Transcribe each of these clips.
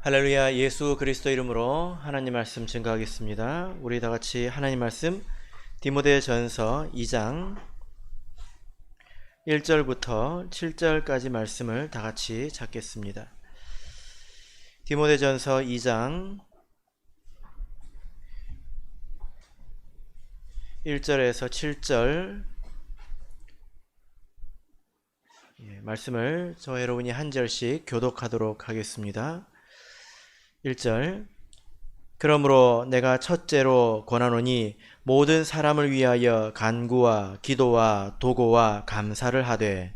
할렐루야. 예수 그리스도 이름으로 하나님 말씀 증거하겠습니다. 우리 다 같이 하나님 말씀 디모데전서 2장 1절부터 7절까지 말씀을 다 같이 찾겠습니다. 디모데전서 2장 1절에서 7절 말씀을 저 여러분이 한 절씩 교독하도록 하겠습니다. 1절. 그러므로 내가 첫째로 권하노니 모든 사람을 위하여 간구와 기도와 도고와 감사를 하되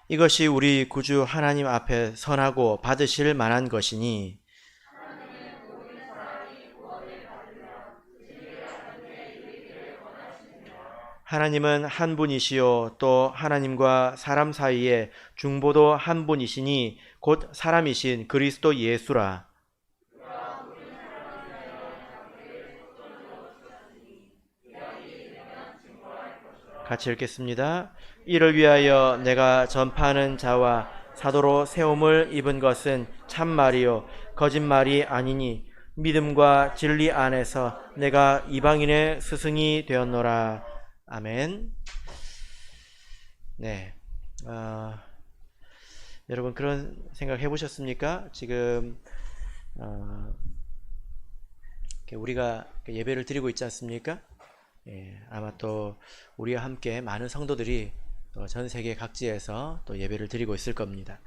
이것이 우리 구주 하나님 앞에 선하고 받으실 만한 것이니 하나님은 한 분이시요 또 하나님과 사람 사이에 중보도 한 분이시니 곧 사람이신 그리스도 예수라. 같이 읽겠습니다. 이를 위하여 내가 전파하는 자와 사도로 세움을 입은 것은 참말이요 거짓말이 아니니 믿음과 진리 안에서 내가 이방인의 스승이 되었노라. 아멘. 네, 여러분 그런 생각 해보셨습니까? 지금 우리가 예배를 드리고 있지 않습니까? 아마 또 우리와 함께 많은 성도들이 또 전 세계 각지에서 또 예배를 드리고 있을 겁니다.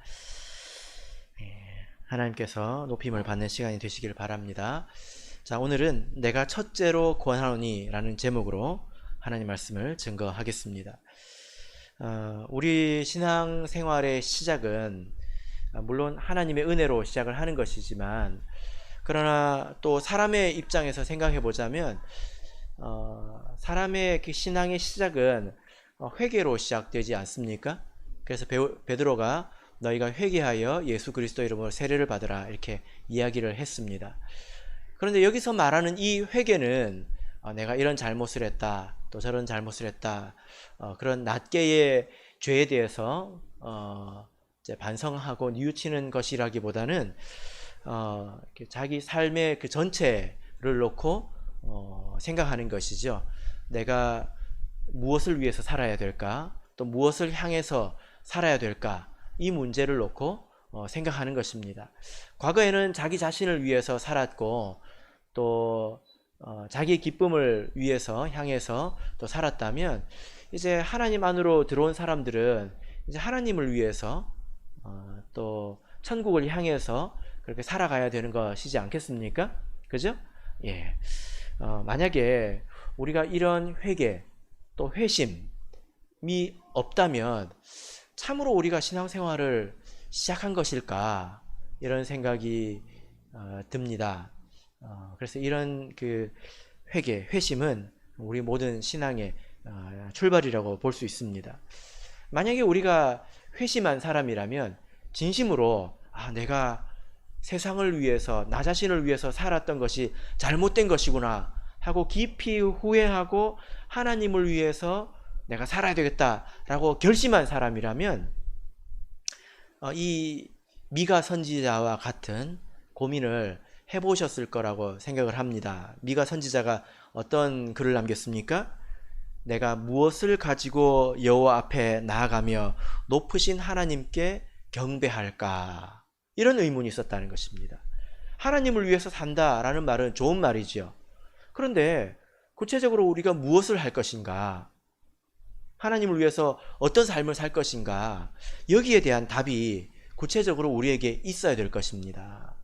하나님께서 높임을 받는 시간이 되시길 바랍니다. 자, 오늘은 내가 첫째로 권하노니 라는 제목으로 하나님 말씀을 증거하겠습니다. 우리 신앙생활의 시작은 물론 하나님의 은혜로 시작을 하는 것이지만 그러나 또 사람의 입장에서 생각해 보자면 사람의 그 신앙의 시작은 회개로 시작되지 않습니까? 그래서 베드로가 너희가 회개하여 예수 그리스도 이름으로 세례를 받으라 이렇게 이야기를 했습니다. 그런데 여기서 말하는 이 회개는 내가 이런 잘못을 했다 또 저런 잘못을 했다 그런 낱개의 죄에 대해서 이제 반성하고 뉘우치는 것이라기보다는 자기 삶의 그 전체를 놓고 생각하는 것이죠. 내가 무엇을 위해서 살아야 될까? 또 무엇을 향해서 살아야 될까? 이 문제를 놓고 생각하는 것입니다. 과거에는 자기 자신을 위해서 살았고 또 자기의 기쁨을 위해서 향해서 또 살았다면 이제 하나님 안으로 들어온 사람들은 이제 하나님을 위해서 또 천국을 향해서 그렇게 살아가야 되는 것이지 않겠습니까? 그죠? 예. 만약에 우리가 이런 회개 또 회심이 없다면 참으로 우리가 신앙생활을 시작한 것일까 이런 생각이 듭니다. 그래서 이런 그 회개, 회심은 우리 모든 신앙의 출발이라고 볼 수 있습니다. 만약에 우리가 회심한 사람이라면 진심으로 내가 세상을 위해서 나 자신을 위해서 살았던 것이 잘못된 것이구나 하고 깊이 후회하고 하나님을 위해서 내가 살아야 되겠다라고 결심한 사람이라면 이 미가 선지자와 같은 고민을 해보셨을 거라고 생각을 합니다. 미가 선지자가 어떤 글을 남겼습니까? 내가 무엇을 가지고 여호와 앞에 나아가며 높으신 하나님께 경배할까? 이런 의문이 있었다는 것입니다. 하나님을 위해서 산다라는 말은 좋은 말이지요. 그런데 구체적으로 우리가 무엇을 할 것인가? 하나님을 위해서 어떤 삶을 살 것인가? 여기에 대한 답이 구체적으로 우리에게 있어야 될 것입니다.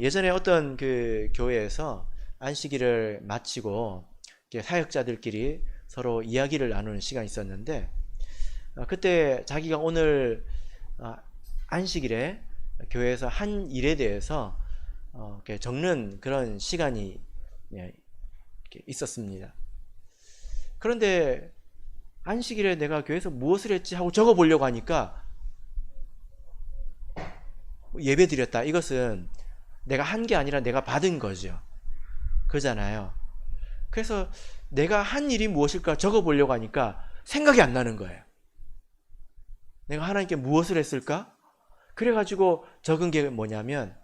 예전에 어떤 그 교회에서 안식일을 마치고 사역자들끼리 서로 이야기를 나누는 시간이 있었는데 그때 자기가 오늘 안식일에 교회에서 한 일에 대해서 적는 그런 시간이 있었습니다. 그런데 안식일에 내가 교회에서 무엇을 했지 하고 적어보려고 하니까 예배 드렸다. 이것은 내가 한 게 아니라 내가 받은 거죠. 그잖아요. 그래서 내가 한 일이 무엇일까 적어보려고 하니까 생각이 안 나는 거예요. 내가 하나님께 무엇을 했을까? 그래가지고 적은 게 뭐냐면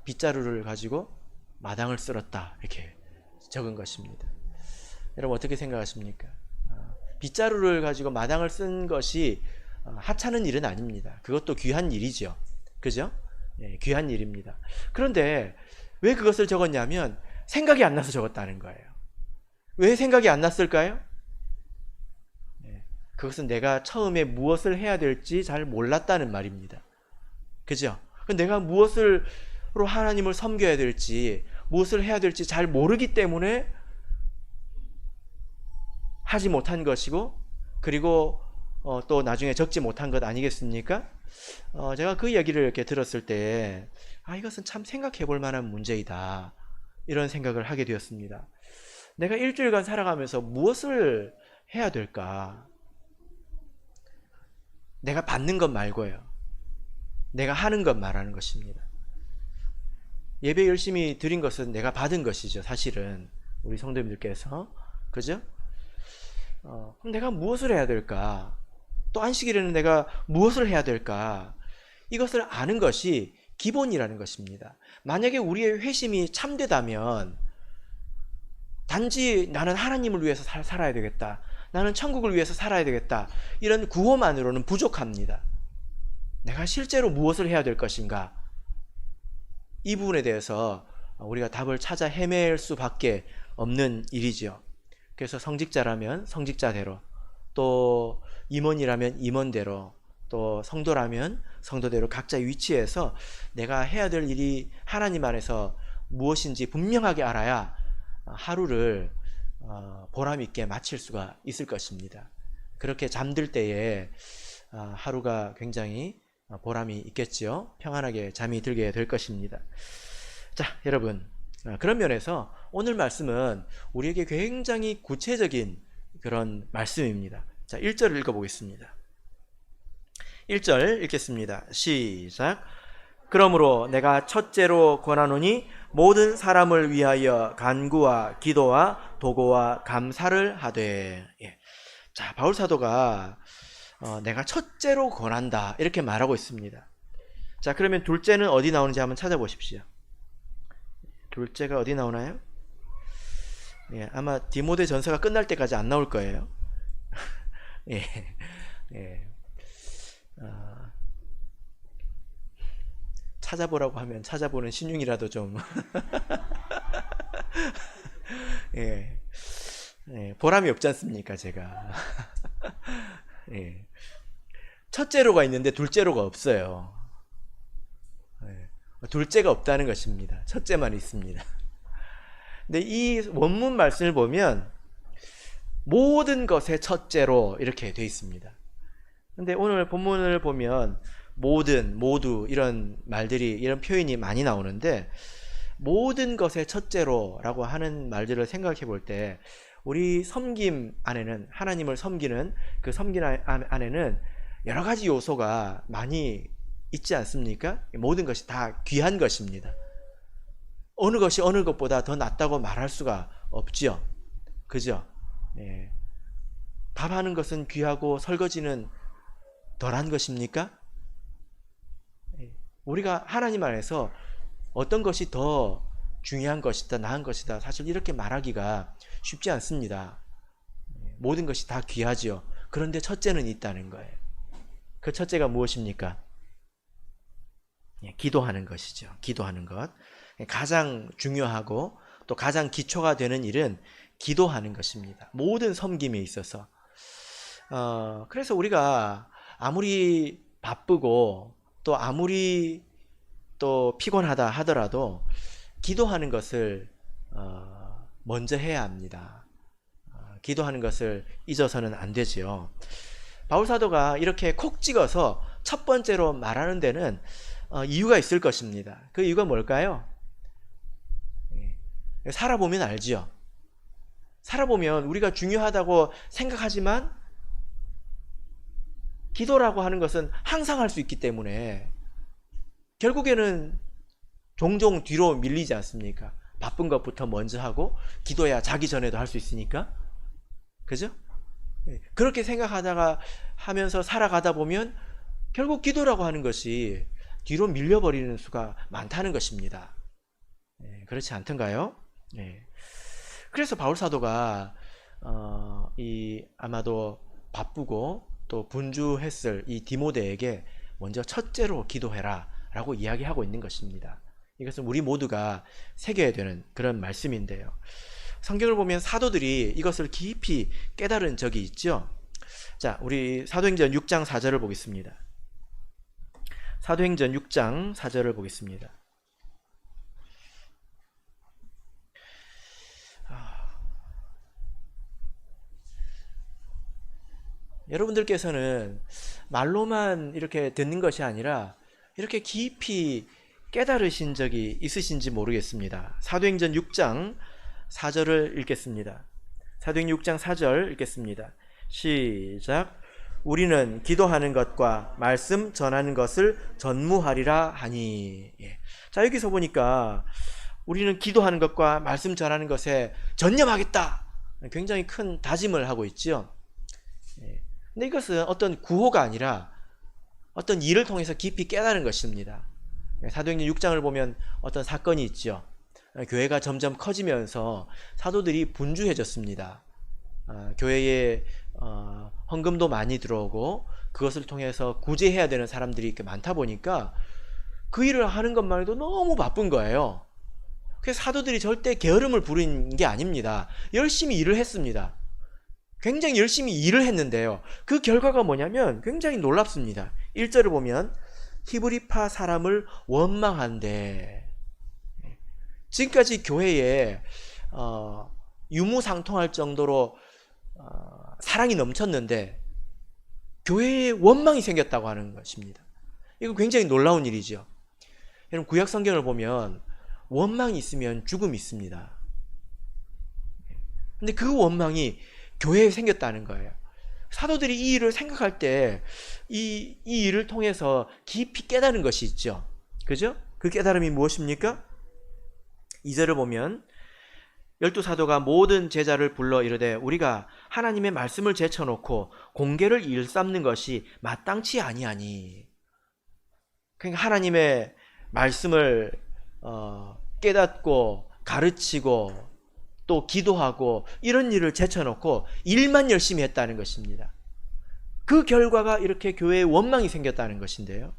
빗자루를 가지고 마당을 쓸었다 이렇게 적은 것입니다. 여러분 어떻게 생각하십니까? 빗자루를 가지고 마당을 쓴 것이 하찮은 일은 아닙니다. 그것도 귀한 일이죠. 그죠? 예, 귀한 일입니다. 그런데 왜 그것을 적었냐면 생각이 안 나서 적었다는 거예요. 왜 생각이 안 났을까요? 예, 그것은 내가 처음에 무엇을 해야 될지 잘 몰랐다는 말입니다. 그죠? 내가 무엇으로 하나님을 섬겨야 될지, 무엇을 해야 될지 잘 모르기 때문에 하지 못한 것이고, 그리고 또 나중에 적지 못한 것 아니겠습니까? 제가 그 얘기를 이렇게 들었을 때, 이것은 참 생각해 볼 만한 문제이다. 이런 생각을 하게 되었습니다. 내가 일주일간 살아가면서 무엇을 해야 될까? 내가 받는 것 말고요. 내가 하는 것 말하는 것입니다. 예배 열심히 드린 것은 내가 받은 것이죠. 사실은 우리 성도님들께서. 그죠? 그럼 내가 무엇을 해야 될까? 또 안식일에는 내가 무엇을 해야 될까? 이것을 아는 것이 기본이라는 것입니다. 만약에 우리의 회심이 참되다면 단지 나는 하나님을 위해서 살아야 되겠다. 나는 천국을 위해서 살아야 되겠다. 이런 구호만으로는 부족합니다. 내가 실제로 무엇을 해야 될 것인가? 이 부분에 대해서 우리가 답을 찾아 헤맬 수밖에 없는 일이죠. 그래서 성직자라면 성직자대로, 또 임원이라면 임원대로, 또 성도라면 성도대로 각자 위치에서 내가 해야 될 일이 하나님 안에서 무엇인지 분명하게 알아야 하루를 보람 있게 마칠 수가 있을 것입니다. 그렇게 잠들 때에 하루가 굉장히 보람이 있겠지요. 평안하게 잠이 들게 될 것입니다. 자, 여러분, 그런 면에서 오늘 말씀은 우리에게 굉장히 구체적인 그런 말씀입니다. 자, 1절을 읽어보겠습니다. 1절 읽겠습니다. 시작. 그러므로 내가 첫째로 권하노니 모든 사람을 위하여 간구와 기도와 도고와 감사를 하되. 예. 자, 바울 사도가 내가 첫째로 권한다 이렇게 말하고 있습니다. 자, 그러면 둘째는 어디 나오는지 한번 찾아보십시오. 둘째가 어디 나오나요? 예, 아마 디모데 전서가 끝날 때까지 안 나올 거예요. 예, 예. 찾아보라고 하면 찾아보는 신용이라도 좀 예, 예, 보람이 없지 않습니까, 제가. 예. 첫째로가 있는데 둘째로가 없어요. 예. 둘째가 없다는 것입니다. 첫째만 있습니다. 근데 이 원문 말씀을 보면 모든 것의 첫째로 이렇게 되어 있습니다. 근데 오늘 본문을 보면 모든, 모두 이런 말들이, 이런 표현이 많이 나오는데 모든 것의 첫째로 라고 하는 말들을 생각해 볼 때 우리 섬김 안에는, 하나님을 섬기는 그 섬김 안에는 여러 가지 요소가 많이 있지 않습니까? 모든 것이 다 귀한 것입니다. 어느 것이 어느 것보다 더 낫다고 말할 수가 없지요. 그죠? 예. 밥하는 것은 귀하고 설거지는 덜한 것입니까? 우리가 하나님 안에서 어떤 것이 더 중요한 것이다, 나은 것이다, 사실 이렇게 말하기가 쉽지 않습니다. 모든 것이 다 귀하지요. 그런데 첫째는 있다는 거예요. 그 첫째가 무엇입니까? 기도하는 것이죠. 기도하는 것. 가장 중요하고 또 가장 기초가 되는 일은 기도하는 것입니다. 모든 섬김에 있어서. 그래서 우리가 아무리 바쁘고 또 아무리 또 피곤하다 하더라도 기도하는 것을 먼저 해야 합니다. 기도하는 것을 잊어서는 안 되지요. 바울 사도가 이렇게 콕 찍어서 첫 번째로 말하는 데는 이유가 있을 것입니다. 그 이유가 뭘까요? 살아보면 알지요. 살아보면 우리가 중요하다고 생각하지만 기도라고 하는 것은 항상 할 수 있기 때문에 결국에는 종종 뒤로 밀리지 않습니까? 바쁜 것부터 먼저 하고 기도야 자기 전에도 할 수 있으니까. 그죠? 그렇게 생각하다가 하면서 살아가다 보면 결국 기도라고 하는 것이 뒤로 밀려버리는 수가 많다는 것입니다. 그렇지 않던가요? 그래서 바울 사도가 아마도 바쁘고 또 분주했을 이 디모데에게 먼저 첫째로 기도해라 라고 이야기하고 있는 것입니다. 이것은 우리 모두가 새겨야 되는 그런 말씀인데요. 성경을 보면 사도들이 이것을 깊이 깨달은 적이 있죠. 자, 우리 사도행전 6장 4절을 보겠습니다. 사도행전 6장 4절을 보겠습니다. 여러분들께서는 말로만 이렇게 듣는 것이 아니라 이렇게 깊이 깨달으신 적이 있으신지 모르겠습니다. 사도행전 6장 4절을 읽겠습니다. 사도행전 6장 4절 읽겠습니다. 시작. 우리는 기도하는 것과 말씀 전하는 것을 전무하리라 하니. 자, 여기서 보니까 우리는 기도하는 것과 말씀 전하는 것에 전념하겠다, 굉장히 큰 다짐을 하고 있죠. 근데 이것은 어떤 구호가 아니라 어떤 일을 통해서 깊이 깨달은 것입니다. 사도행전 6장을 보면 어떤 사건이 있죠. 교회가 점점 커지면서 사도들이 분주해졌습니다. 교회에 헌금도 많이 들어오고 그것을 통해서 구제해야 되는 사람들이 이렇게 많다 보니까 그 일을 하는 것만 해도 너무 바쁜 거예요. 그래서 사도들이 절대 게으름을 부린 게 아닙니다. 열심히 일을 했습니다. 굉장히 열심히 일을 했는데요, 그 결과가 뭐냐면 굉장히 놀랍습니다. 1절을 보면 히브리파 사람을 원망한데, 지금까지 교회에 유무상통할 정도로 사랑이 넘쳤는데 교회에 원망이 생겼다고 하는 것입니다. 이건 굉장히 놀라운 일이죠. 여러분, 구약 성경을 보면 원망이 있으면 죽음이 있습니다. 근데 그 원망이 교회에 생겼다는 거예요. 사도들이 이 일을 생각할 때 이 일을 통해서 깊이 깨달은 것이 있죠. 그죠? 그 깨달음이 무엇입니까? 2절을 보면 열두 사도가 모든 제자를 불러 이르되 우리가 하나님의 말씀을 제쳐놓고 공개를 일삼는 것이 마땅치 아니하니. 그러니까 하나님의 말씀을 깨닫고 가르치고 또 기도하고 이런 일을 제쳐놓고 일만 열심히 했다는 것입니다. 그 결과가 이렇게 교회에 원망이 생겼다는 것인데요.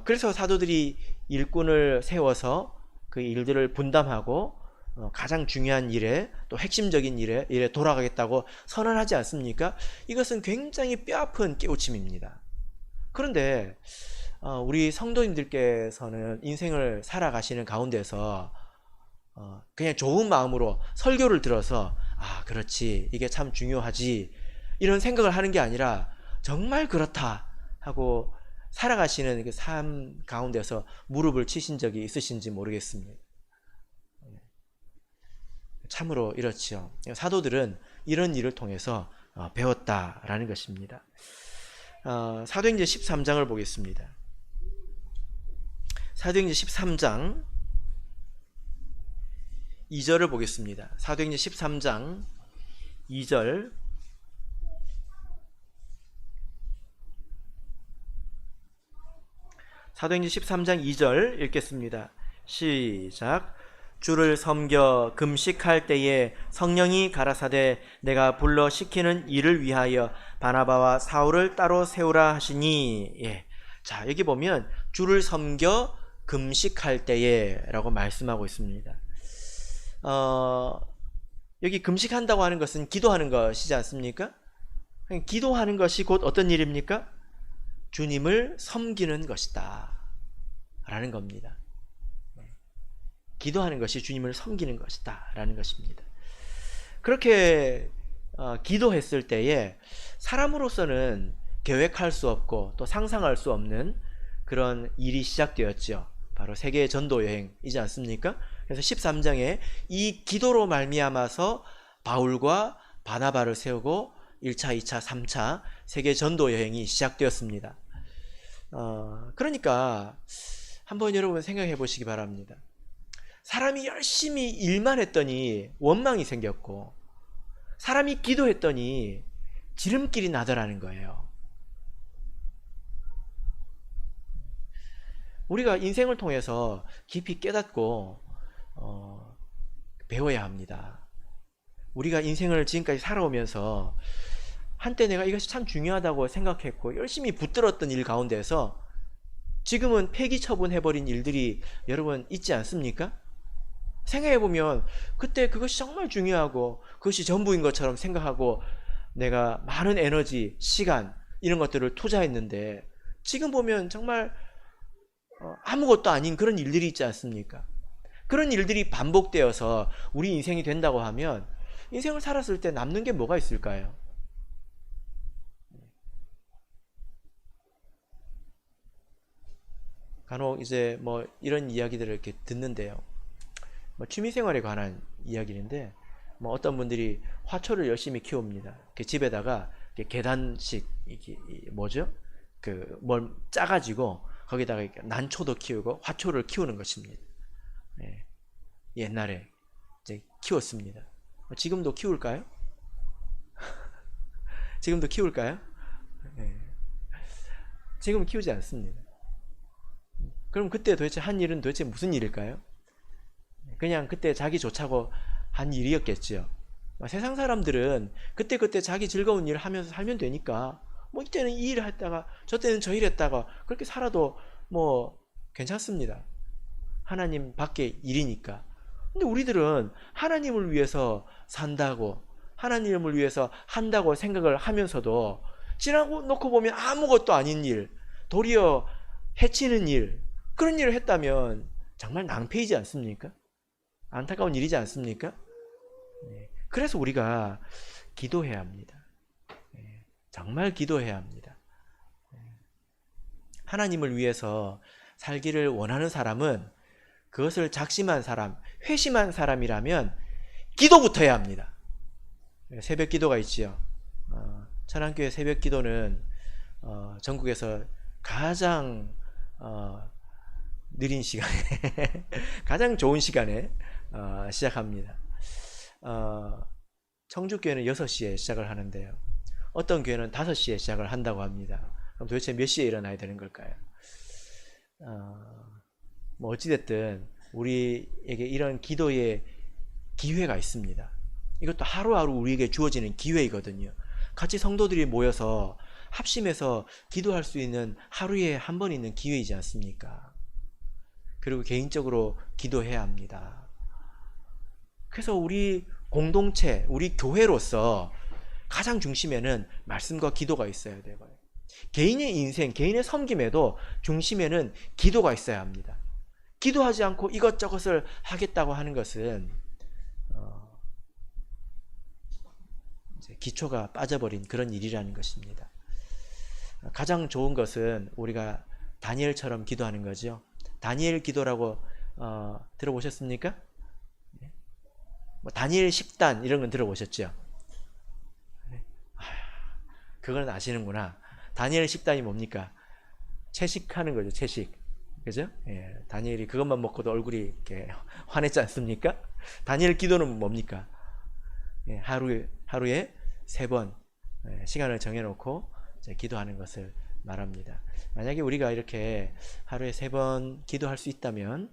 그래서 사도들이 일꾼을 세워서 그 일들을 분담하고 가장 중요한 일에, 또 핵심적인 일에 돌아가겠다고 선언하지 않습니까? 이것은 굉장히 뼈아픈 깨우침입니다. 그런데 우리 성도님들께서는 인생을 살아가시는 가운데서 그냥 좋은 마음으로 설교를 들어서 그렇지, 이게 참 중요하지, 이런 생각을 하는 게 아니라 정말 그렇다 하고 살아가시는 그 삶 가운데서 무릎을 치신 적이 있으신지 모르겠습니다. 참으로 이렇지요. 사도들은 이런 일을 통해서 배웠다라는 것입니다. 사도행전 13장을 보겠습니다. 사도행전 13장 2절을 보겠습니다. 사도행전 13장 2절. 사도행전 13장 2절 읽겠습니다. 시작. 주를 섬겨 금식할 때에 성령이 가라사대 내가 불러 시키는 일을 위하여 바나바와 사울을 따로 세우라 하시니. 자, 여기 보면 주를 섬겨 금식할 때에 라고 말씀하고 있습니다. 여기 금식한다고 하는 것은 기도하는 것이지 않습니까? 기도하는 것이 곧 어떤 일입니까? 주님을 섬기는 것이다 라는 겁니다. 기도하는 것이 주님을 섬기는 것이다 라는 것입니다. 그렇게 기도했을 때에 사람으로서는 계획할 수 없고 또 상상할 수 없는 그런 일이 시작되었죠. 바로 세계 전도 여행이지 않습니까? 그래서 13장에 이 기도로 말미암아서 바울과 바나바를 세우고 1차, 2차, 3차 세계 전도 여행이 시작되었습니다. 그러니까 한번 여러분 생각해 보시기 바랍니다. 사람이 열심히 일만 했더니 원망이 생겼고, 사람이 기도했더니 지름길이 나더라는 거예요. 우리가 인생을 통해서 깊이 깨닫고 배워야 합니다. 우리가 인생을 지금까지 살아오면서 한때 내가 이것이 참 중요하다고 생각했고 열심히 붙들었던 일 가운데서 지금은 폐기 처분해버린 일들이 여러분 있지 않습니까? 생각해보면 그때 그것이 정말 중요하고 그것이 전부인 것처럼 생각하고 내가 많은 에너지, 시간 이런 것들을 투자했는데 지금 보면 정말 아무것도 아닌 그런 일들이 있지 않습니까? 그런 일들이 반복되어서 우리 인생이 된다고 하면 인생을 살았을 때 남는 게 뭐가 있을까요? 간혹 이제 뭐 이런 이야기들을 이렇게 듣는데요. 뭐 취미생활에 관한 이야기인데 뭐 어떤 분들이 화초를 열심히 키웁니다. 집에다가 계단식 뭐죠? 그 뭘 짜가지고 거기다가 난초도 키우고 화초를 키우는 것입니다. 네. 옛날에 이제 키웠습니다. 지금도 키울까요? 지금도 키울까요? 네. 지금 키우지 않습니다. 그럼 그때 도대체 한 일은 도대체 무슨 일일까요? 그냥 그때 자기 좋자고 한 일이었겠죠. 세상 사람들은 그때그때 자기 즐거운 일을 하면서 살면 되니까 뭐 이때는 이 일을 했다가 저 때는 저 일을 했다가 그렇게 살아도 뭐 괜찮습니다. 하나님 밖의 일이니까. 근데 우리들은 하나님을 위해서 산다고 하나님을 위해서 한다고 생각을 하면서도 지나고 놓고 보면 아무것도 아닌 일, 도리어 해치는 일, 그런 일을 했다면 정말 낭패이지 않습니까? 안타까운 일이지 않습니까? 그래서 우리가 기도해야 합니다. 정말 기도해야 합니다. 하나님을 위해서 살기를 원하는 사람은 그것을 작심한 사람, 회심한 사람이라면 기도부터 해야 합니다. 새벽 기도가 있지요. 천안교회 새벽 기도는 전국에서 가장 느린 시간에 가장 좋은 시간에 시작합니다. 청주교회는 6시에 시작을 하는데요. 어떤 교회는 5시에 시작을 한다고 합니다. 그럼 도대체 몇 시에 일어나야 되는 걸까요? 뭐 어찌됐든 우리에게 이런 기도의 기회가 있습니다. 이것도 하루하루 우리에게 주어지는 기회이거든요. 같이 성도들이 모여서 합심해서 기도할 수 있는 하루에 한 번 있는 기회이지 않습니까? 그리고 개인적으로 기도해야 합니다. 그래서 우리 공동체, 우리 교회로서 가장 중심에는 말씀과 기도가 있어야 되고요. 개인의 인생, 개인의 섬김에도 중심에는 기도가 있어야 합니다. 기도하지 않고 이것저것을 하겠다고 하는 것은 이제 기초가 빠져버린 그런 일이라는 것입니다. 가장 좋은 것은 우리가 다니엘처럼 기도하는 거죠. 다니엘 기도라고 들어보셨습니까? 뭐 다니엘 10단 이런 건 들어보셨죠? 그건 아시는구나. 다니엘 10단이 뭡니까? 채식하는 거죠. 채식. 그죠? 예, 다니엘이 그것만 먹고도 얼굴이 이렇게 환했지 않습니까? 다니엘 기도는 뭡니까? 예, 하루에 3번 시간을 정해놓고 기도하는 것을 말합니다. 만약에 우리가 이렇게 하루에 3번 기도할 수 있다면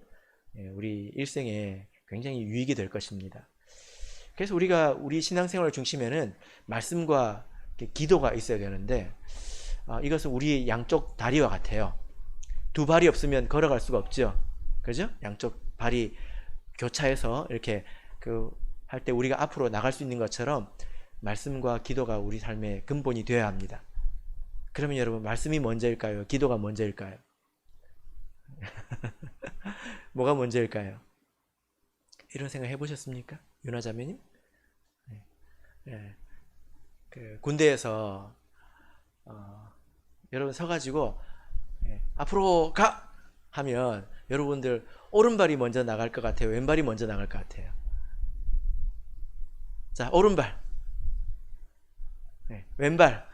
우리 일생에 굉장히 유익이 될 것입니다. 그래서 우리가 우리 신앙생활 중심에는 말씀과 기도가 있어야 되는데 이것은 우리 양쪽 다리와 같아요. 2발이 없으면 걸어갈 수가 없죠. 그죠? 양쪽 발이 교차해서 이렇게 할 때 우리가 앞으로 나갈 수 있는 것처럼 말씀과 기도가 우리 삶의 근본이 되어야 합니다. 그러면 여러분 말씀이 먼저일까요? 기도가 먼저일까요? 뭐가 먼저일까요? 이런 생각 해보셨습니까? 윤화자매님? 네. 군대에서 여러분 서가지고 앞으로 가! 하면 여러분들 오른발이 먼저 나갈 것 같아요? 왼발이 먼저 나갈 것 같아요? 자, 오른발. 왼발.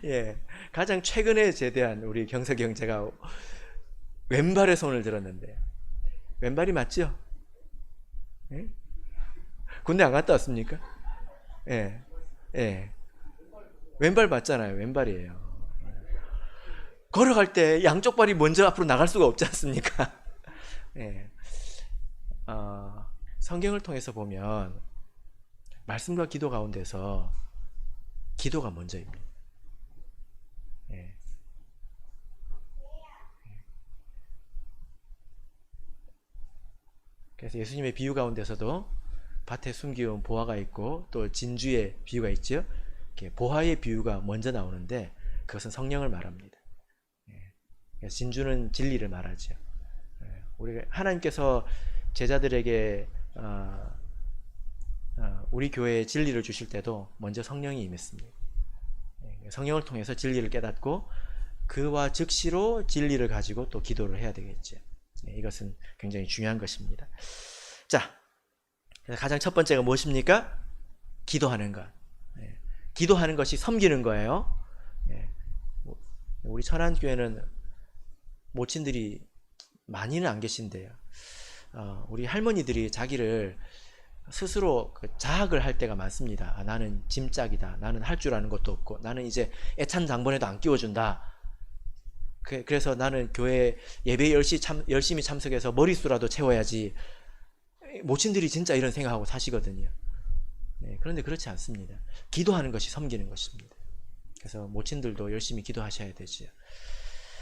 예, 가장 최근에 제대한 우리 경석이 형제가 왼발에 손을 들었는데 왼발이 맞죠? 예? 군대 안 갔다 왔습니까? 예, 예. 왼발 맞잖아요. 왼발이에요. 걸어갈 때 양쪽 발이 먼저 앞으로 나갈 수가 없지 않습니까? 예. 성경을 통해서 보면 말씀과 기도 가운데서 기도가 먼저입니다. 예. 그래서 예수님의 비유 가운데서도 밭에 숨기운 보화가 있고 또 진주의 비유가 있죠. 보화의 비유가 먼저 나오는데 그것은 성령을 말합니다. 그래서 진주는 진리를 말하죠. 우리 하나님께서 제자들에게 우리 교회에 진리를 주실 때도 먼저 성령이 임했습니다. 성령을 통해서 진리를 깨닫고 그와 즉시로 진리를 가지고 또 기도를 해야 되겠죠. 이것은 굉장히 중요한 것입니다. 자, 가장 첫 번째가 무엇입니까? 기도하는 것. 기도하는 것이 섬기는 거예요. 우리 천안교회는 모친들이 많이는 안 계신데요. 우리 할머니들이 자기를 스스로 자학을 할 때가 많습니다. 나는 짐짝이다. 나는 할 줄 아는 것도 없고 나는 이제 애찬장본에도 안 끼워준다. 그래서 나는 교회 예배에 열심히 참석해서 머릿수라도 채워야지. 모친들이 진짜 이런 생각하고 사시거든요. 그런데 그렇지 않습니다. 기도하는 것이 섬기는 것입니다. 그래서 모친들도 열심히 기도하셔야 되죠.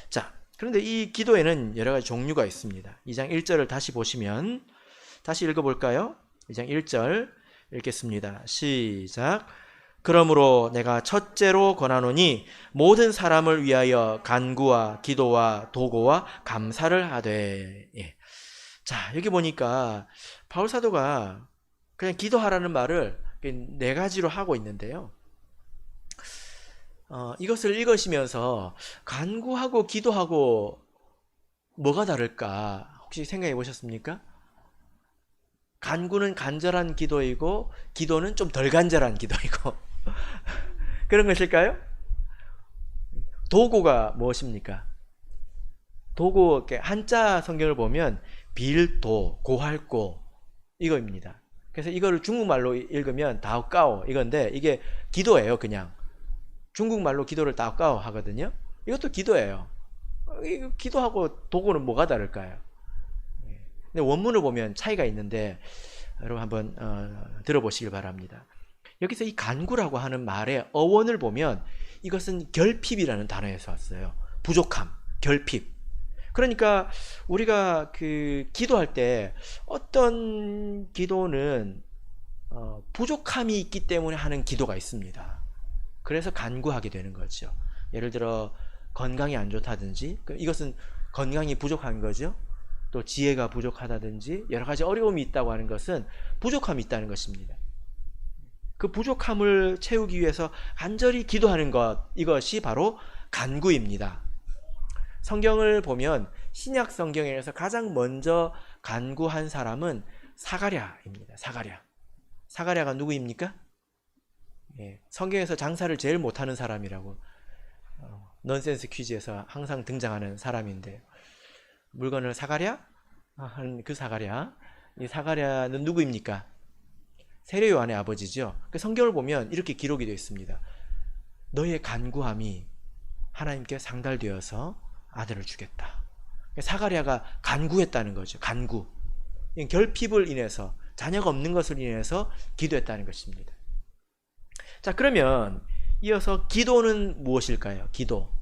자, 그런데 이 기도에는 여러 가지 종류가 있습니다. 2장 1절을 다시 보시면 다시 읽어볼까요? 2장 1절 읽겠습니다. 시작. 그러므로 내가 첫째로 권하노니 모든 사람을 위하여 간구와 기도와 도고와 감사를 하되. 자, 여기 보니까 바울 사도가 그냥 기도하라는 말을 네 가지로 하고 있는데요. 이것을 읽으시면서 간구하고 기도하고 뭐가 다를까 혹시 생각해 보셨습니까? 간구는 간절한 기도이고 기도는 좀 덜 간절한 기도이고 그런 것일까요? 도고가 무엇입니까? 도고 한자 성경을 보면 빌도, 고할고 이거입니다. 그래서 이거를 중국말로 읽으면 다오까오 이건데 이게 기도예요. 그냥 중국말로 기도를 다오까오 하거든요. 이것도 기도예요. 기도하고 도고는 뭐가 다를까요? 근데 원문을 보면 차이가 있는데 여러분 한번 들어보시길 바랍니다. 여기서 이 간구라고 하는 말의 어원을 보면 이것은 결핍이라는 단어에서 왔어요. 부족함, 결핍. 그러니까 우리가 기도할 때 어떤 기도는 부족함이 있기 때문에 하는 기도가 있습니다. 그래서 간구하게 되는 거죠. 예를 들어 건강이 안 좋다든지 이것은 건강이 부족한 거죠. 또 지혜가 부족하다든지 여러 가지 어려움이 있다고 하는 것은 부족함이 있다는 것입니다. 그 부족함을 채우기 위해서 간절히 기도하는 것, 이것이 바로 간구입니다. 성경을 보면 신약 성경에서 가장 먼저 간구한 사람은 사가랴입니다. 사가랴가 누구입니까? 성경에서 장사를 제일 못하는 사람이라고 넌센스 퀴즈에서 항상 등장하는 사람인데 물건을 사가랴? 하는 그 사가랴. 이 사가랴는 누구입니까? 세례 요한의 아버지죠. 그 성경을 보면 이렇게 기록이 되어 있습니다. 너의 간구함이 하나님께 상달되어서 아들을 주겠다. 사가랴가 간구했다는 거죠. 간구. 결핍을 인해서 자녀가 없는 것을 인해서 기도했다는 것입니다. 자, 그러면 이어서 기도는 무엇일까요? 기도.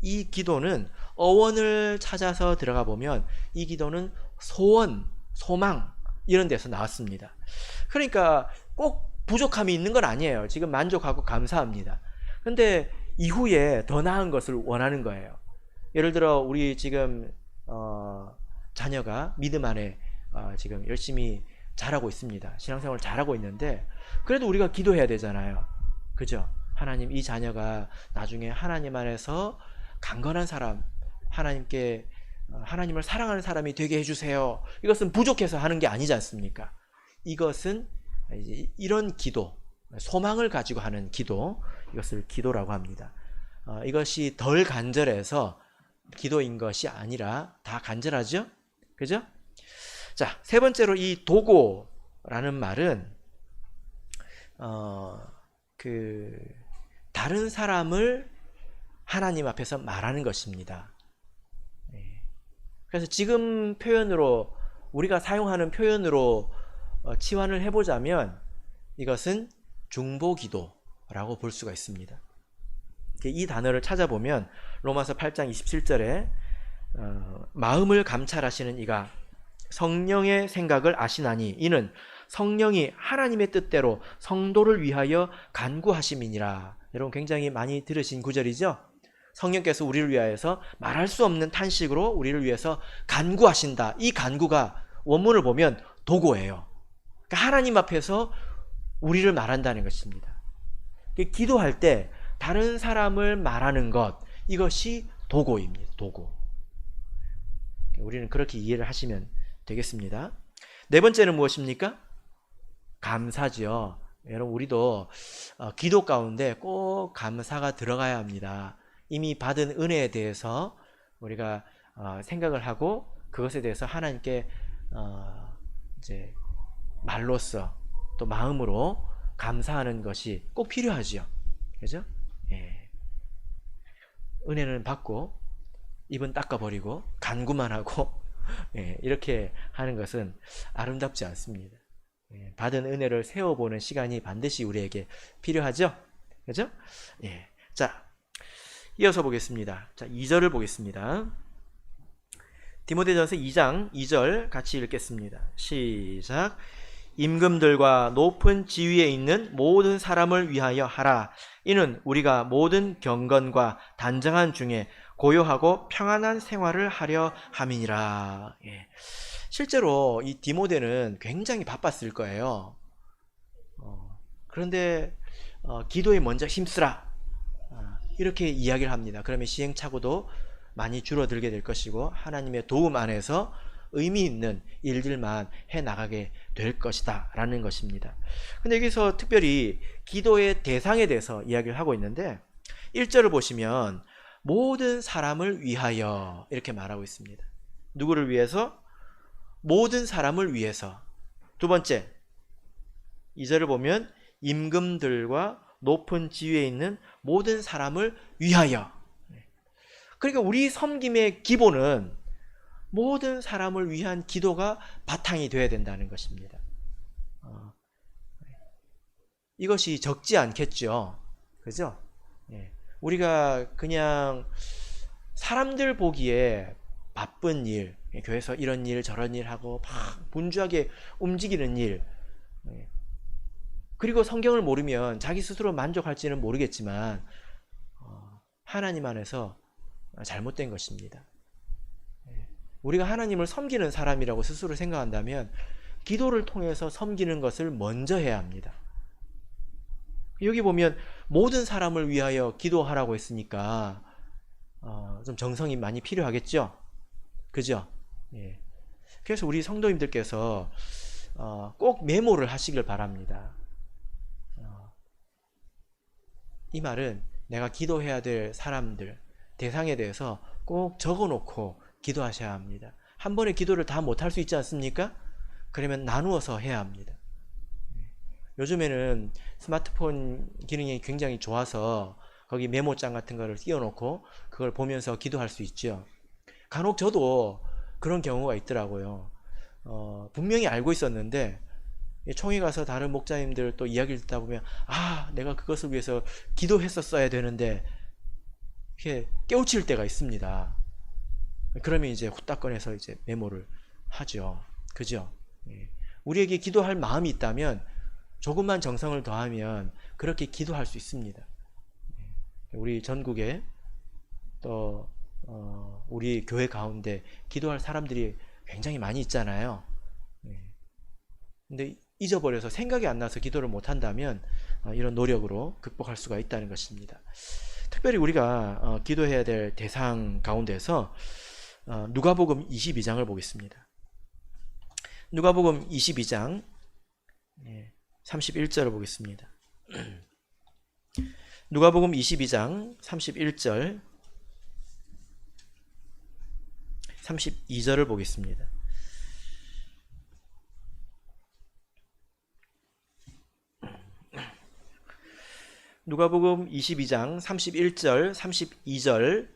이 기도는 어원을 찾아서 들어가 보면 이 기도는 소원, 소망 이런 데서 나왔습니다. 그러니까 꼭 부족함이 있는 건 아니에요. 지금 만족하고 감사합니다. 근데 이후에 더 나은 것을 원하는 거예요. 예를 들어 우리 지금 자녀가 믿음 안에 지금 열심히 잘하고 있습니다. 신앙생활을 잘하고 있는데 그래도 우리가 기도해야 되잖아요. 그죠? 하나님, 이 자녀가 나중에 하나님 안에서 강건한 사람, 하나님을 사랑하는 사람이 되게 해주세요. 이것은 부족해서 하는 게 아니지 않습니까? 이것은 이런 기도, 소망을 가지고 하는 기도, 이것을 기도라고 합니다. 이것이 덜 간절해서 기도인 것이 아니라 다 간절하죠? 그죠? 자, 세 번째로 이 도고라는 말은 다른 사람을 하나님 앞에서 말하는 것입니다. 그래서 지금 표현으로 우리가 사용하는 표현으로 치환을 해보자면 이것은 중보기도라고 볼 수가 있습니다. 이 단어를 찾아보면 로마서 8장 27절에 마음을 감찰하시는 이가 성령의 생각을 아시나니 이는 성령이 하나님의 뜻대로 성도를 위하여 간구하심이니라. 여러분 굉장히 많이 들으신 구절이죠? 성령께서 우리를 위하여서 말할 수 없는 탄식으로 우리를 위해서 간구하신다. 이 간구가 원문을 보면 도고예요. 그러니까 하나님 앞에서 우리를 말한다는 것입니다. 기도할 때 다른 사람을 말하는 것, 이것이 도고입니다. 도고. 우리는 그렇게 이해를 하시면 되겠습니다. 네 번째는 무엇입니까? 감사죠. 여러분 우리도 기도 가운데 꼭 감사가 들어가야 합니다. 이미 받은 은혜에 대해서 우리가 생각을 하고 그것에 대해서 하나님께 이제 말로써 또 마음으로 감사하는 것이 꼭 필요하죠. 그죠? 예. 은혜는 받고 입은 닦아버리고 간구만 하고 예, 이렇게 하는 것은 아름답지 않습니다. 예, 받은 은혜를 세워보는 시간이 반드시 우리에게 필요하죠. 그죠? 예. 자, 이어서 보겠습니다. 자, 2절을 보겠습니다. 디모데전서 2장 2절 같이 읽겠습니다. 시작. 임금들과 높은 지위에 있는 모든 사람을 위하여 하라. 이는 우리가 모든 경건과 단정한 중에 고요하고 평안한 생활을 하려 함이니라. 예. 실제로 이 디모데는 굉장히 바빴을 거예요. 그런데 기도에 먼저 힘쓰라. 이렇게 이야기를 합니다. 그러면 시행착오도 많이 줄어들게 될 것이고 하나님의 도움 안에서 의미 있는 일들만 해나가게 될 것이다 라는 것입니다. 근데 여기서 특별히 기도의 대상에 대해서 이야기를 하고 있는데 1절을 보시면 모든 사람을 위하여 이렇게 말하고 있습니다. 누구를 위해서? 모든 사람을 위해서. 두 번째 2절을 보면 임금들과 높은 지위에 있는 모든 사람을 위하여. 그러니까 우리 섬김의 기본은 모든 사람을 위한 기도가 바탕이 되어야 된다는 것입니다. 이것이 적지 않겠죠. 그죠? 우리가 그냥 사람들 보기에 바쁜 일, 교회에서 이런 일 저런 일 하고 막 분주하게 움직이는 일, 그리고 성경을 모르면 자기 스스로 만족할지는 모르겠지만 하나님 안에서 잘못된 것입니다. 우리가 하나님을 섬기는 사람이라고 스스로 생각한다면 기도를 통해서 섬기는 것을 먼저 해야 합니다. 여기 보면 모든 사람을 위하여 기도하라고 했으니까 좀 정성이 많이 필요하겠죠? 그죠? 예. 그래서 우리 성도님들께서 꼭 메모를 하시길 바랍니다. 이 말은 내가 기도해야 될 사람들, 대상에 대해서 꼭 적어놓고 기도하셔야 합니다. 한 번에 기도를 다 못할 수 있지 않습니까? 그러면 나누어서 해야 합니다. 요즘에는 스마트폰 기능이 굉장히 좋아서 거기 메모장 같은 거를 띄워놓고 그걸 보면서 기도할 수 있죠. 간혹 저도 그런 경우가 있더라고요. 분명히 알고 있었는데 총회 가서 다른 목자님들 또 이야기를 듣다 보면 내가 그것을 위해서 기도했었어야 되는데 이렇게 깨우칠 때가 있습니다. 그러면 이제 후딱 꺼내서 이제 메모를 하죠. 그죠? 우리에게 기도할 마음이 있다면 조금만 정성을 더하면 그렇게 기도할 수 있습니다. 우리 전국에 또 우리 교회 가운데 기도할 사람들이 굉장히 많이 있잖아요. 근데 잊어버려서 생각이 안 나서 기도를 못 한다면 이런 노력으로 극복할 수가 있다는 것입니다. 특별히 우리가 기도해야 될 대상 가운데서 누가복음 22장을 보겠습니다. 누가복음 22장 31절을 보겠습니다. 누가복음 22장 31절 32절을 보겠습니다. 누가복음 22장 31절, 32절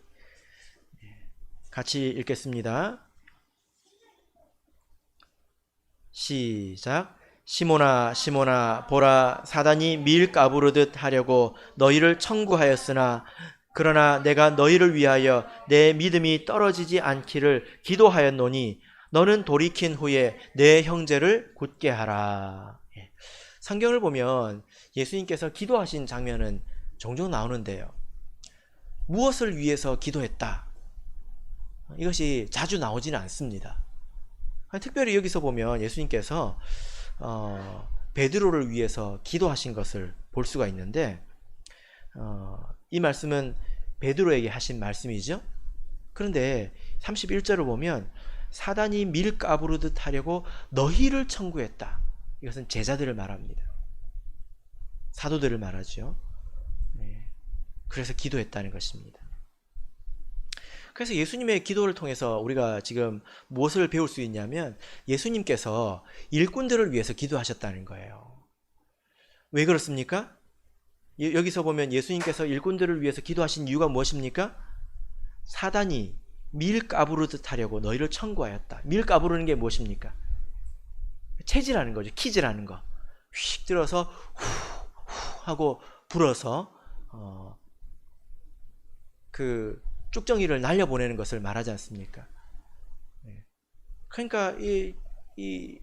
같이 읽겠습니다. 시작. 시몬아 시몬아 보라 사단이 밀 까부르듯 하려고 너희를 청구하였으나 그러나 내가 너희를 위하여 내 믿음이 떨어지지 않기를 기도하였노니 너는 돌이킨 후에 내 형제를 굳게 하라. 성경을 보면 예수님께서 기도하신 장면은 종종 나오는데요. 무엇을 위해서 기도했다? 이것이 자주 나오지는 않습니다. 특별히 여기서 보면 예수님께서 베드로를 위해서 기도하신 것을 볼 수가 있는데 이 말씀은 베드로에게 하신 말씀이죠. 그런데 31절을 보면 사단이 밀 까부르듯 하려고 너희를 청구했다. 이것은 제자들을 말합니다. 사도들을 말하죠. 그래서 기도했다는 것입니다. 그래서 예수님의 기도를 통해서 우리가 지금 무엇을 배울 수 있냐면 예수님께서 일꾼들을 위해서 기도하셨다는 거예요. 왜 그렇습니까? 여기서 보면 예수님께서 일꾼들을 위해서 기도하신 이유가 무엇입니까? 사단이 밀 까부르듯 하려고 너희를 청구하였다. 밀 까부르는 게 무엇입니까? 체질하는 거죠. 키질하는 거. 휙 들어서 후 하고 불어서 그 쭉정이를 날려보내는 것을 말하지 않습니까? 그러니까 이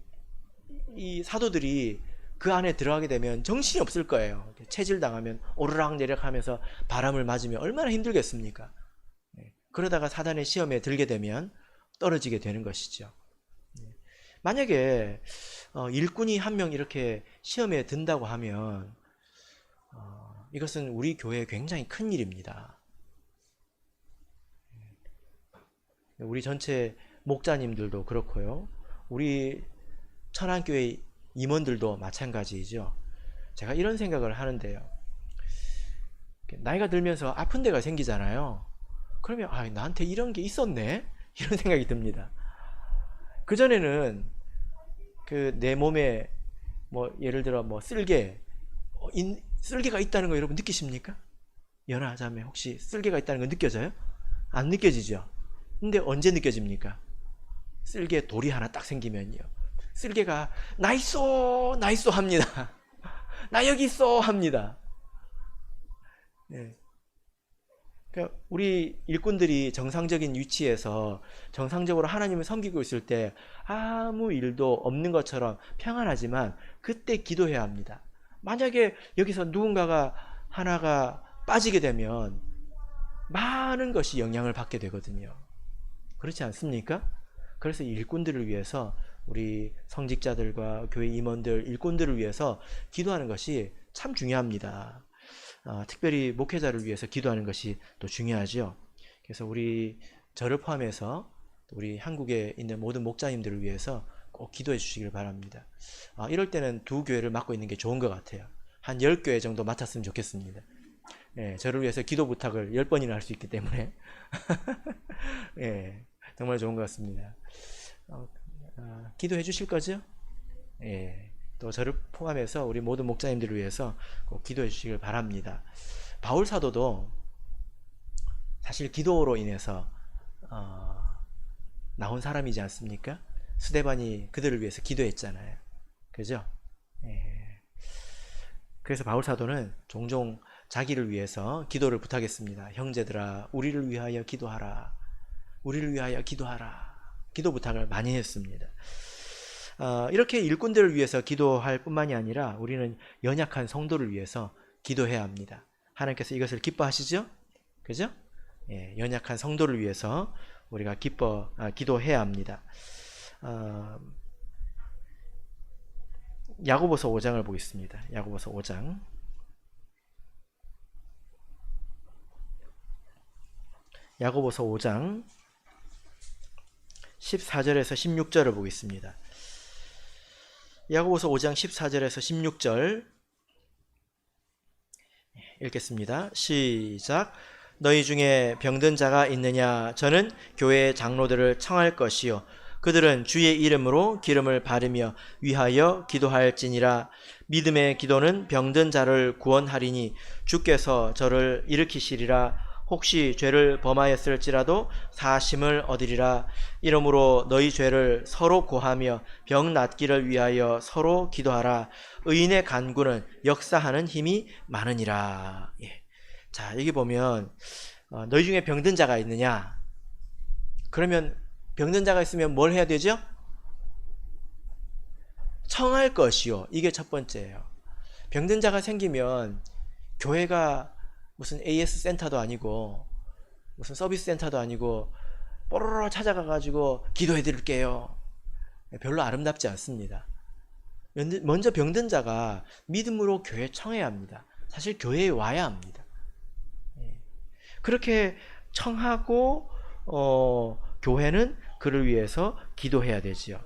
사도들이 그 안에 들어가게 되면 정신이 없을 거예요. 체질당하면 오르락내리락 하면서 바람을 맞으면 얼마나 힘들겠습니까? 그러다가 사단의 시험에 들게 되면 떨어지게 되는 것이죠. 만약에 일꾼이 한 명 이렇게 시험에 든다고 하면 이것은 우리 교회에 굉장히 큰 일입니다. 우리 전체 목자님들도 그렇고요. 우리 천안교회 임원들도 마찬가지이죠. 제가 이런 생각을 하는데요. 나이가 들면서 아픈 데가 생기잖아요. 그러면 나한테 이런 게 있었네? 이런 생각이 듭니다. 그전에는 내 몸에 예를 들어 쓸개가 있다는 거 여러분 느끼십니까? 연하자매 혹시 쓸개가 있다는 거 느껴져요? 안 느껴지죠? 근데 언제 느껴집니까? 쓸개 돌이 하나 딱 생기면요. 쓸개가 나 있어 합니다. 나 여기 있어 합니다. 그러니까 우리 일꾼들이 정상적인 위치에서 정상적으로 하나님을 섬기고 있을 때 아무 일도 없는 것처럼 평안하지만 그때 기도해야 합니다. 만약에 여기서 누군가가 하나가 빠지게 되면 많은 것이 영향을 받게 되거든요. 그렇지 않습니까? 그래서 일꾼들을 위해서 우리 성직자들과 교회 임원들, 일꾼들을 위해서 기도하는 것이 참 중요합니다. 특별히 목회자를 위해서 기도하는 것이 또 중요하죠. 그래서 저를 포함해서 우리 한국에 있는 모든 목자님들을 위해서 꼭 기도해 주시길 바랍니다. 이럴 때는 두 교회를 맡고 있는 게 좋은 것 같아요. 한 10교회 정도 맡았으면 좋겠습니다. 저를 위해서 기도 부탁을 10번이나 할 수 있기 때문에 정말 좋은 것 같습니다. 기도해 주실 거죠? 또 저를 포함해서 우리 모든 목자님들을 위해서 꼭 기도해 주시길 바랍니다. 바울 사도도 사실 기도로 인해서 나온 사람이지 않습니까? 스데반이 그들을 위해서 기도했잖아요. 그죠? 그래서 바울 사도는 종종 자기를 위해서 기도를 부탁했습니다. 형제들아, 우리를 위하여 기도하라. 우리를 위하여 기도하라. 기도 부탁을 많이 했습니다. 이렇게 일꾼들을 위해서 기도할 뿐만이 아니라 우리는 연약한 성도를 위해서 기도해야 합니다. 하나님께서 이것을 기뻐하시죠? 그죠? 연약한 성도를 위해서 우리가 기도해야 합니다. 야고보서 5장을 보겠습니다. 야고보서 5장. 야고보서 5장 14절에서 16절을 보겠습니다. 야고보서 5장 14절에서 16절 읽겠습니다. 시작. 너희 중에 병든 자가 있느냐? 저는 교회 장로들을 청할 것이요 그들은 주의 이름으로 기름을 바르며 위하여 기도할지니라. 믿음의 기도는 병든 자를 구원하리니 주께서 저를 일으키시리라. 혹시 죄를 범하였을지라도 사심을 얻으리라. 이러므로 너희 죄를 서로 고하며 병 낫기를 위하여 서로 기도하라. 의인의 간구는 역사하는 힘이 많으니라. 예. 자, 여기 보면 너희 중에 병든 자가 있느냐? 그러면 병든 자가 있으면 뭘 해야 되죠? 청할 것이요. 이게 첫 번째예요. 병든 자가 생기면 교회가 무슨 AS 센터도 아니고 무슨 서비스 센터도 아니고 뽀로로 찾아가가지고 기도해 드릴게요. 별로 아름답지 않습니다. 먼저 병든 자가 믿음으로 교회에 청해야 합니다. 사실 교회에 와야 합니다. 그렇게 청하고 교회는 그를 위해서 기도해야 되지요.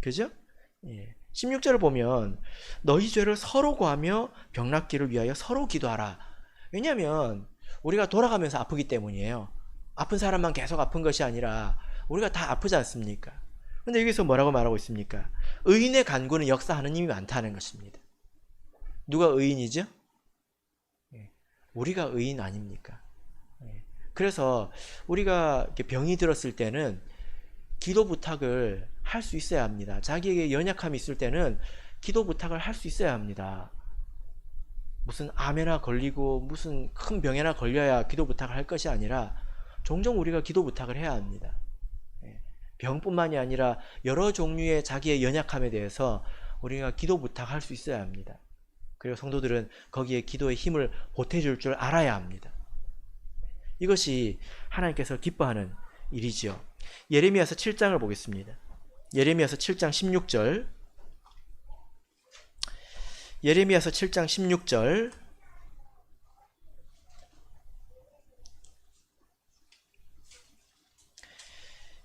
그죠? 16절을 보면 너희 죄를 서로 고하며 병 낫기를 위하여 서로 기도하라. 왜냐하면 우리가 돌아가면서 아프기 때문이에요. 아픈 사람만 계속 아픈 것이 아니라 우리가 다 아프지 않습니까? 근데 여기서 뭐라고 말하고 있습니까? 의인의 간구는 역사하는 힘이 많다는 것입니다. 누가 의인이죠? 우리가 의인 아닙니까? 그래서 우리가 병이 들었을 때는 기도 부탁을 할 수 있어야 합니다. 자기에게 연약함이 있을 때는 기도 부탁을 할 수 있어야 합니다. 무슨 암에나 걸리고 무슨 큰 병에나 걸려야 기도 부탁을 할 것이 아니라 종종 우리가 기도 부탁을 해야 합니다. 병뿐만이 아니라 여러 종류의 자기의 연약함에 대해서 우리가 기도 부탁할 수 있어야 합니다. 그리고 성도들은 거기에 기도의 힘을 보태줄 줄 알아야 합니다. 이것이 하나님께서 기뻐하는 일이지요. 예레미야서 7장을 보겠습니다. 예레미야서 7장 16절. 예레미야서 7장 16절.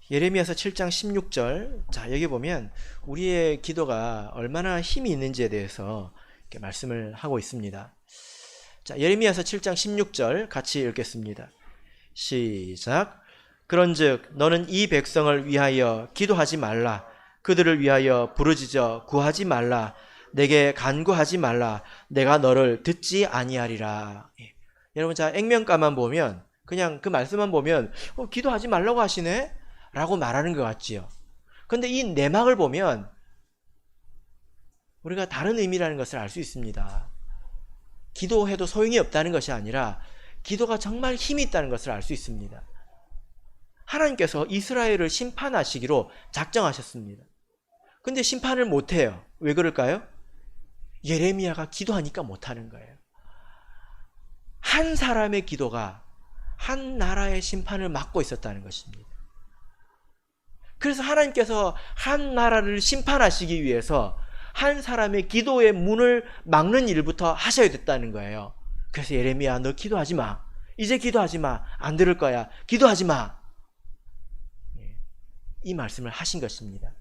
예레미야서 7장 16절. 자, 여기 보면 우리의 기도가 얼마나 힘이 있는지에 대해서 이렇게 말씀을 하고 있습니다. 자, 예레미야서 7장 16절 같이 읽겠습니다. 시작. 그런즉 너는 이 백성을 위하여 기도하지 말라. 그들을 위하여 부르짖어 구하지 말라. 내게 간구하지 말라. 내가 너를 듣지 아니하리라. 여러분, 자, 액면가만 보면 그냥 그 말씀만 보면 기도하지 말라고 하시네? 라고 말하는 것 같지요. 근데 이 내막을 보면 우리가 다른 의미라는 것을 알 수 있습니다. 기도해도 소용이 없다는 것이 아니라 기도가 정말 힘이 있다는 것을 알 수 있습니다. 하나님께서 이스라엘을 심판하시기로 작정하셨습니다. 근데 심판을 못해요. 왜 그럴까요? 예레미야가 기도하니까 못하는 거예요. 한 사람의 기도가 한 나라의 심판을 막고 있었다는 것입니다. 그래서 하나님께서 한 나라를 심판하시기 위해서 한 사람의 기도의 문을 막는 일부터 하셔야 됐다는 거예요. 그래서 예레미야, 너 기도하지 마. 이제 기도하지 마. 안 들을 거야. 기도하지 마. 이 말씀을 하신 것입니다.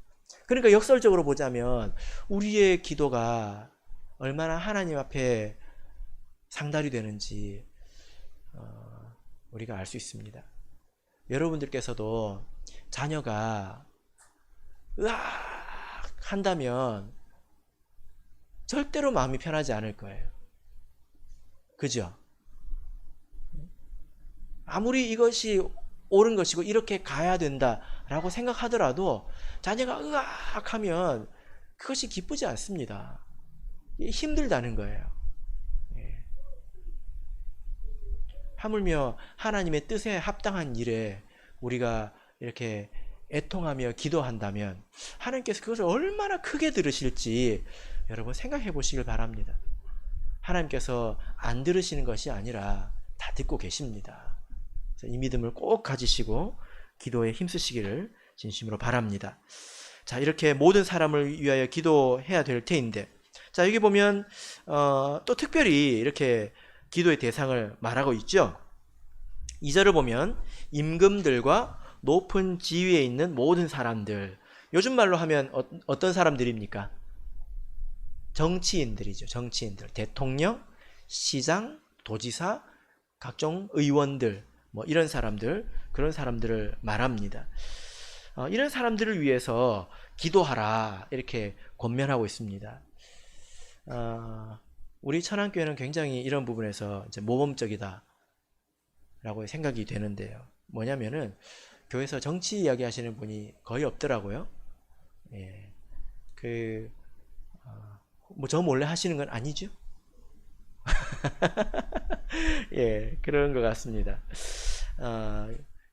그러니까 역설적으로 보자면 우리의 기도가 얼마나 하나님 앞에 상달이 되는지 우리가 알 수 있습니다. 여러분들께서도 자녀가 으악 한다면 절대로 마음이 편하지 않을 거예요. 그죠? 아무리 이것이 옳은 것이고 이렇게 가야 된다라고 생각하더라도 자녀가 으악 하면 그것이 기쁘지 않습니다. 힘들다는 거예요. 하물며 하나님의 뜻에 합당한 일에 우리가 이렇게 애통하며 기도한다면 하나님께서 그것을 얼마나 크게 들으실지 여러분 생각해 보시길 바랍니다. 하나님께서 안 들으시는 것이 아니라 다 듣고 계십니다. 이 믿음을 꼭 가지시고 기도에 힘쓰시기를 진심으로 바랍니다. 자, 이렇게 모든 사람을 위하여 기도해야 될 테인데, 자, 여기 보면 또 특별히 이렇게 기도의 대상을 말하고 있죠. 2절을 보면 임금들과 높은 지위에 있는 모든 사람들, 요즘 말로 하면 어떤 사람들입니까? 정치인들이죠. 정치인들, 대통령, 시장, 도지사, 각종 의원들, 뭐 이런 사람들, 그런 사람들을 말합니다. 이런 사람들을 위해서 기도하라 이렇게 권면하고 있습니다. 우리 천안교회는 굉장히 이런 부분에서 이제 모범적이다 라고 생각이 되는데요. 뭐냐면은 교회에서 정치 이야기 하시는 분이 거의 없더라고요. 예. 뭐 저 몰래 하시는 건 아니죠? 예, 그런 것 같습니다.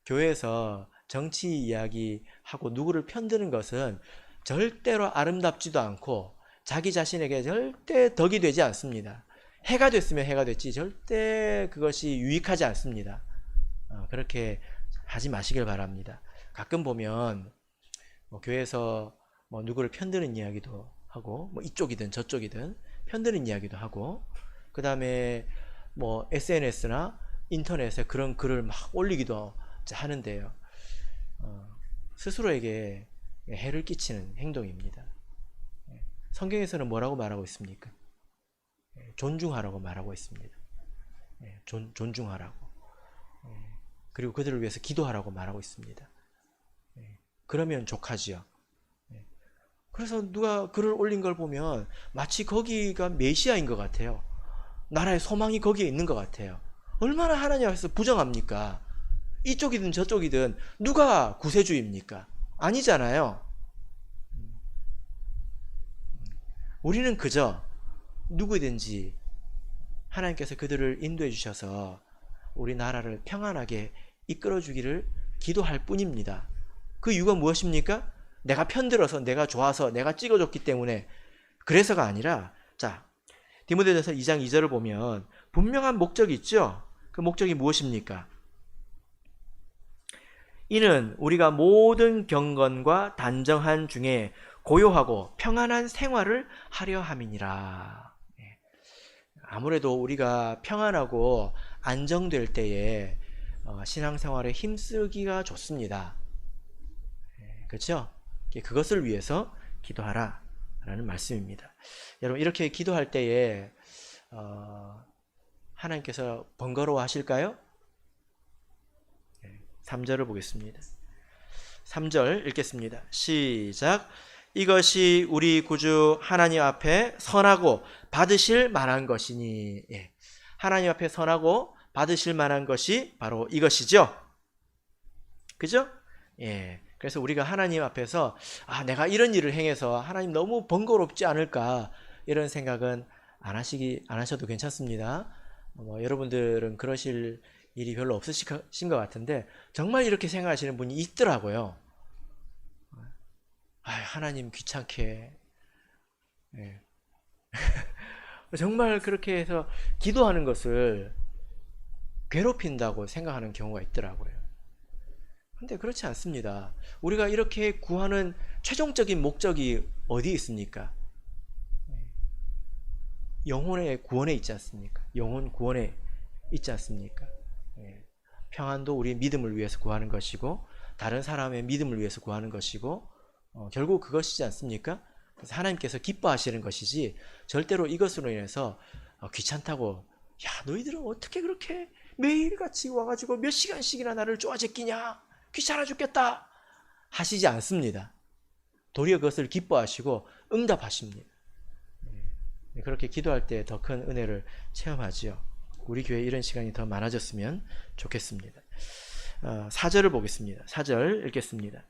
교회에서 정치 이야기하고 누구를 편드는 것은 절대로 아름답지도 않고 자기 자신에게 절대 덕이 되지 않습니다. 해가 됐으면 해가 됐지 절대 그것이 유익하지 않습니다. 그렇게 하지 마시길 바랍니다. 가끔 보면 뭐 교회에서 뭐 누구를 편드는 이야기도 하고 뭐 이쪽이든 저쪽이든 편드는 이야기도 하고 그 다음에 뭐 SNS나 인터넷에 그런 글을 막 올리기도 하는데요. 스스로에게 해를 끼치는 행동입니다. 성경에서는 뭐라고 말하고 있습니까? 존중하라고 말하고 있습니다. 존중하라고. 그리고 그들을 위해서 기도하라고 말하고 있습니다. 그러면 족하지요. 그래서 누가 글을 올린 걸 보면 마치 거기가 메시아인 것 같아요. 나라의 소망이 거기에 있는 것 같아요. 얼마나 하나님 앞에서 부정합니까? 이쪽이든 저쪽이든 누가 구세주입니까? 아니잖아요. 우리는 그저 누구든지 하나님께서 그들을 인도해 주셔서 우리나라를 평안하게 이끌어 주기를 기도할 뿐입니다. 그 이유가 무엇입니까? 내가 편들어서 내가 좋아서 내가 찍어줬기 때문에 그래서가 아니라 자 디모데전서 2장 2절을 보면 분명한 목적이 있죠. 그 목적이 무엇입니까? 이는 우리가 모든 경건과 단정한 중에 고요하고 평안한 생활을 하려 함이니라. 아무래도 우리가 평안하고 안정될 때에 신앙생활에 힘쓰기가 좋습니다. 그렇죠? 그것을 위해서 기도하라 라는 말씀입니다. 여러분 이렇게 기도할 때에 하나님께서 번거로워 하실까요? 3절을 보겠습니다. 3절 읽겠습니다. 시작. 이것이 우리 구주 하나님 앞에 선하고 받으실 만한 것이니. 하나님 앞에 선하고 받으실 만한 것이 바로 이것이죠. 그죠? 그래서 우리가 하나님 앞에서 내가 이런 일을 행해서 하나님 너무 번거롭지 않을까 이런 생각은 안 하셔도 괜찮습니다. 여러분들은 그러실 일이 별로 없으신 것 같은데 정말 이렇게 생각하시는 분이 있더라고요. 하나님 귀찮게 정말 그렇게 해서 기도하는 것을 괴롭힌다고 생각하는 경우가 있더라고요. 근데 그렇지 않습니다. 우리가 이렇게 구하는 최종적인 목적이 어디 있습니까? 영혼의 구원에 있지 않습니까? 영혼 구원에 있지 않습니까? 평안도 우리 믿음을 위해서 구하는 것이고 다른 사람의 믿음을 위해서 구하는 것이고 결국 그것이지 않습니까? 그래서 하나님께서 기뻐하시는 것이지 절대로 이것으로 인해서 귀찮다고 너희들은 어떻게 그렇게 매일같이 와가지고 몇 시간씩이나 나를 쪼아제끼냐 귀찮아 죽겠다 하시지 않습니다. 도리어 그것을 기뻐하시고 응답하십니다. 그렇게 기도할 때 더 큰 은혜를 체험하지요. 우리 교회에 이런 시간이 더 많아졌으면 좋겠습니다. 4절을 보겠습니다. 4절 읽겠습니다.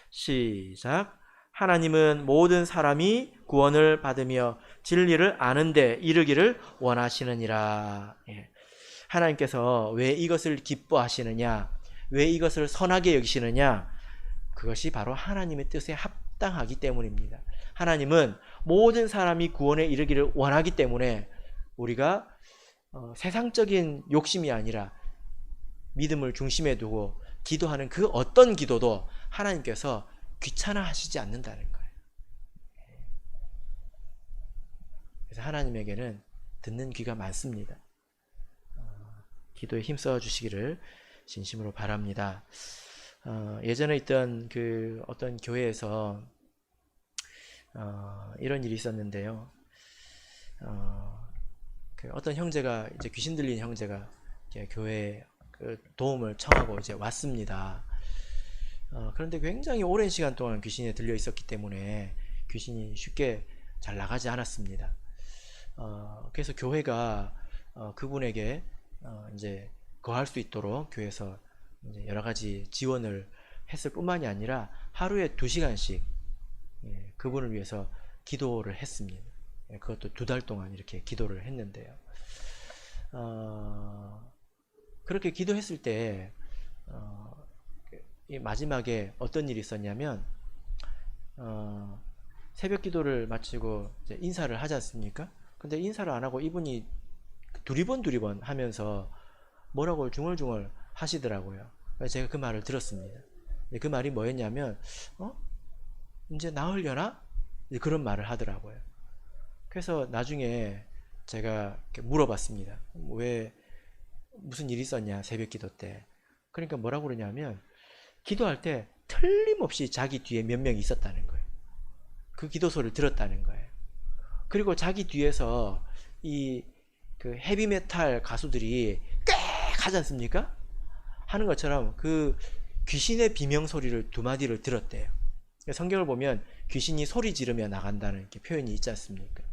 시작. 하나님은 모든 사람이 구원을 받으며 진리를 아는 데 이르기를 원하시느니라. 하나님께서 왜 이것을 기뻐하시느냐, 왜 이것을 선하게 여기시느냐, 그것이 바로 하나님의 뜻에 합당하기 때문입니다. 하나님은 모든 사람이 구원에 이르기를 원하기 때문에 우리가 세상적인 욕심이 아니라 믿음을 중심에 두고 기도하는 그 어떤 기도도 하나님께서 귀찮아 하시지 않는다는 거예요. 그래서 하나님에게는 듣는 귀가 많습니다. 기도에 힘써 주시기를 진심으로 바랍니다. 예전에 있던 그 어떤 교회에서 이런 일이 있었는데요. 그 어떤 형제가 이제 귀신 들린 형제가 이제 교회에 그 도움을 청하고 이제 왔습니다. 그런데 굉장히 오랜 시간 동안 귀신에 들려 있었기 때문에 귀신이 쉽게 잘 나가지 않았습니다. 그래서 교회가 그분에게 이제 거할 수 있도록 교회에서 이제 여러 가지 지원을 했을 뿐만이 아니라 하루에 2시간씩 그분을 위해서 기도를 했습니다. 그것도 2달 동안 이렇게 기도를 했는데요. 그렇게 기도했을 때 마지막에 어떤 일이 있었냐면 새벽 기도를 마치고 이제 인사를 하지 않습니까? 근데 인사를 안 하고 이분이 두리번 하면서 뭐라고 중얼중얼 하시더라고요. 그래서 제가 그 말을 들었습니다. 그 말이 뭐였냐면 이제 나으려나? 그런 말을 하더라고요. 그래서 나중에 제가 물어봤습니다. 왜 무슨 일이 있었냐 새벽 기도 때. 그러니까 뭐라고 그러냐면 기도할 때 틀림없이 자기 뒤에 몇 명이 있었다는 거예요. 그 기도 소리를 들었다는 거예요. 그리고 자기 뒤에서 그 헤비메탈 가수들이 꽥 하지 않습니까? 하는 것처럼 그 귀신의 비명 소리를 2마디를 들었대요. 성경을 보면 귀신이 소리 지르며 나간다는 이렇게 표현이 있지 않습니까?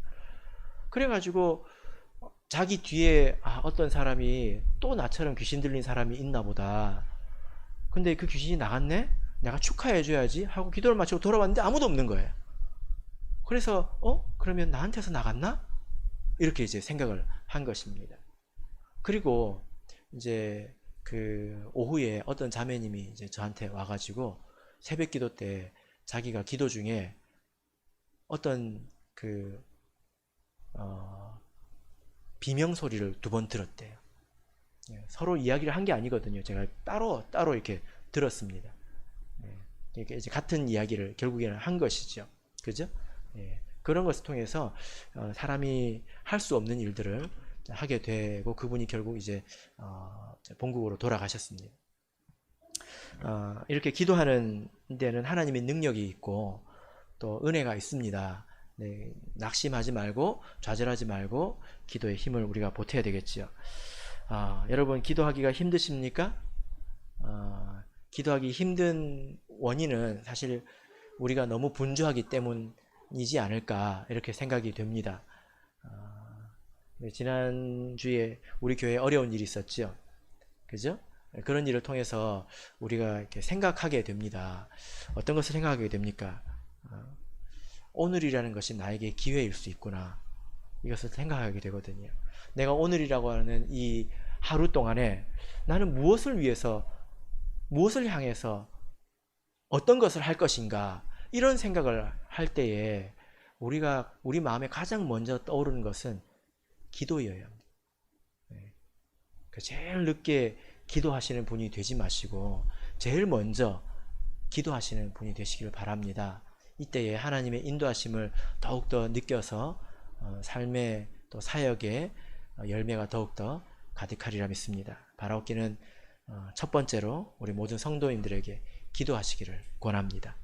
그래가지고 자기 뒤에 어떤 사람이 또 나처럼 귀신 들린 사람이 있나 보다. 근데 그 귀신이 나갔네? 내가 축하해줘야지 하고 기도를 마치고 돌아왔는데 아무도 없는 거예요. 그래서 그러면 나한테서 나갔나? 이렇게 이제 생각을 한 것입니다. 그리고 이제 그 오후에 어떤 자매님이 이제 저한테 와가지고 새벽 기도 때 자기가 기도 중에 어떤 그 비명 소리를 2번 들었대요. 서로 이야기를 한 게 아니거든요. 제가 따로 이렇게 들었습니다. 이렇게 이제 같은 이야기를 결국에는 한 것이죠. 그죠? 그런 것을 통해서 사람이 할 수 없는 일들을 하게 되고 그분이 결국 이제 본국으로 돌아가셨습니다. 이렇게 기도하는 데는 하나님의 능력이 있고 또 은혜가 있습니다. 낙심하지 말고 좌절하지 말고 기도의 힘을 우리가 보태야 되겠지요. 여러분 기도하기가 힘드십니까? 기도하기 힘든 원인은 사실 우리가 너무 분주하기 때문이지 않을까 이렇게 생각이 됩니다. 지난주에 우리 교회에 어려운 일이 있었죠. 그죠? 그런 일을 통해서 우리가 이렇게 생각하게 됩니다. 어떤 것을 생각하게 됩니까? 오늘이라는 것이 나에게 기회일 수 있구나. 이것을 생각하게 되거든요. 내가 오늘이라고 하는 이 하루 동안에 나는 무엇을 위해서, 무엇을 향해서 어떤 것을 할 것인가, 이런 생각을 할 때에 우리 마음에 가장 먼저 떠오르는 것은 기도여야 합니다. 제일 늦게 기도하시는 분이 되지 마시고 제일 먼저 기도하시는 분이 되시길 바랍니다. 이때에 하나님의 인도하심을 더욱더 느껴서 삶의 또 사역의 열매가 더욱더 가득하리라 믿습니다. 바라옵기는 첫 번째로 우리 모든 성도님들에게 기도하시기를 권합니다.